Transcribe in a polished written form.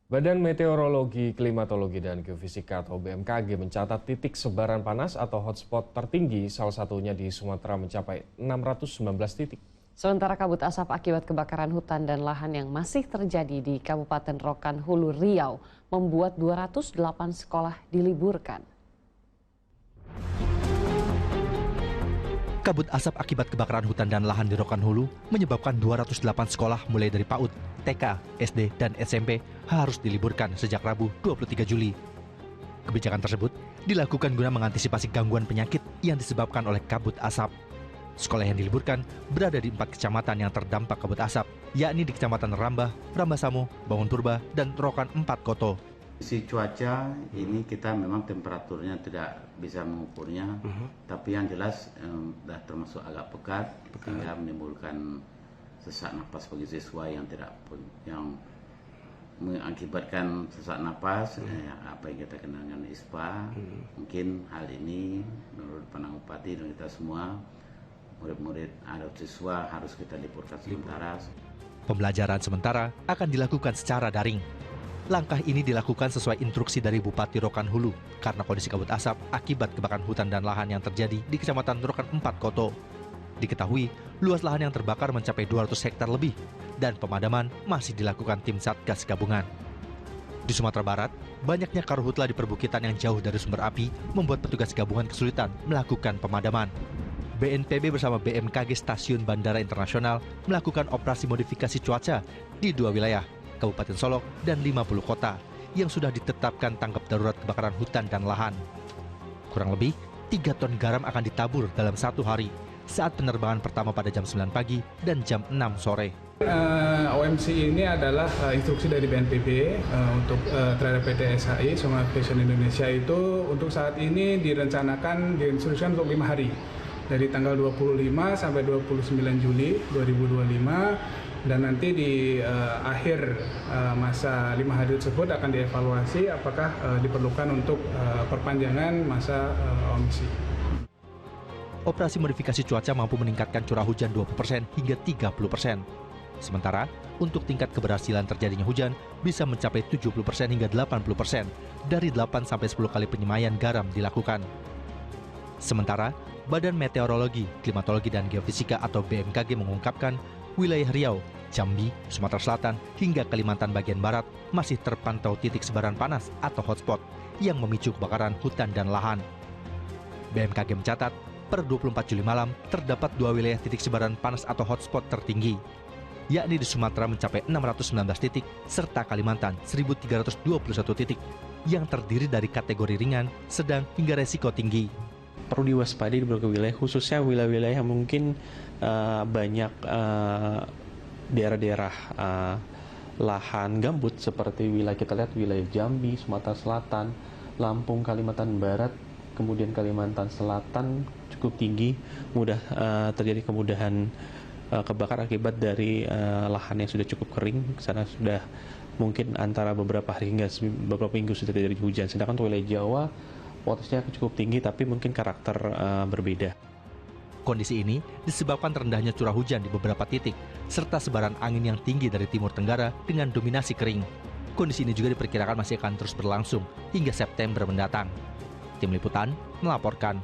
Badan Meteorologi, Klimatologi, dan Geofisika atau BMKG mencatat titik sebaran panas atau hotspot tertinggi, salah satunya di Sumatera mencapai 619 titik. Sementara kabut asap akibat kebakaran hutan dan lahan yang masih terjadi di Kabupaten Rokan Hulu, Riau membuat 208 sekolah diliburkan. Kabut asap akibat kebakaran hutan dan lahan di Rokan Hulu menyebabkan 208 sekolah mulai dari PAUD, TK, SD, dan SMP harus diliburkan sejak Rabu 23 Juli. Kebijakan tersebut dilakukan guna mengantisipasi gangguan penyakit yang disebabkan oleh kabut asap. Sekolah yang diliburkan berada di 4 kecamatan yang terdampak kabut asap, yakni di Kecamatan Rambah, Rambasamo, Bangun Purba, dan Rokan 4 Koto. Si cuaca ini kita memang temperaturnya tidak bisa mengukurnya, tapi yang jelas sudah termasuk agak pekat, sehingga menimbulkan sesak napas bagi siswa yang mengakibatkan sesak napas, apa yang kita kenal dengan ISPA. Mungkin hal ini menurut Panang Bupati dan kita semua murid-murid atau siswa harus kita liburkan sementara. Pembelajaran sementara akan dilakukan secara daring. Langkah ini dilakukan sesuai instruksi dari Bupati Rokan Hulu karena kondisi kabut asap akibat kebakaran hutan dan lahan yang terjadi di Kecamatan Rokan 4 Koto. Diketahui, luas lahan yang terbakar mencapai 200 hektar lebih dan pemadaman masih dilakukan tim Satgas Gabungan. Di Sumatera Barat, banyaknya karhutla di perbukitan yang jauh dari sumber api membuat petugas gabungan kesulitan melakukan pemadaman. BNPB bersama BMKG Stasiun Bandara Internasional melakukan operasi modifikasi cuaca di 2 wilayah, Kabupaten Solok dan 50 kota yang sudah ditetapkan tanggap darurat kebakaran hutan dan lahan. Kurang lebih 3 ton garam akan ditabur dalam 1 hari saat penerbangan pertama pada jam 9 pagi dan jam 6 sore. OMC ini adalah instruksi dari BNPB untuk terhadap PT SHI, Sungai Fashion Indonesia itu untuk saat ini direncanakan diinstruksikan untuk 5 hari. Dari tanggal 25 sampai 29 Juli 2025. Dan nanti di akhir masa 5 hari tersebut akan dievaluasi apakah diperlukan untuk perpanjangan masa OMC. Operasi modifikasi cuaca mampu meningkatkan curah hujan 20% hingga 30%. Sementara, untuk tingkat keberhasilan terjadinya hujan bisa mencapai 70% hingga 80% dari 8 sampai 10 kali penyemaian garam dilakukan. Sementara, Badan Meteorologi, Klimatologi, dan Geofisika atau BMKG mengungkapkan wilayah Riau, Jambi, Sumatera Selatan, hingga Kalimantan bagian barat masih terpantau titik sebaran panas atau hotspot yang memicu kebakaran hutan dan lahan. BMKG mencatat, per 24 Juli malam terdapat 2 wilayah titik sebaran panas atau hotspot tertinggi, yakni di Sumatera mencapai 619 titik, serta Kalimantan 1.321 titik, yang terdiri dari kategori ringan, sedang, hingga resiko tinggi. Perlu diwaspadai di beberapa wilayah, khususnya wilayah-wilayah yang mungkin banyak daerah-daerah lahan gambut seperti wilayah kita lihat wilayah Jambi, Sumatera Selatan, Lampung, Kalimantan Barat, kemudian Kalimantan Selatan cukup tinggi, mudah terjadi kemudahan kebakaran akibat dari lahan yang sudah cukup kering, karena sudah mungkin antara beberapa hari hingga beberapa minggu sudah terjadi hujan. Sedangkan untuk wilayah Jawa potensinya cukup tinggi tapi mungkin karakter berbeda. Kondisi ini disebabkan rendahnya curah hujan di beberapa titik, serta sebaran angin yang tinggi dari timur tenggara dengan dominasi kering. Kondisi ini juga diperkirakan masih akan terus berlangsung hingga September mendatang. Tim Liputan melaporkan.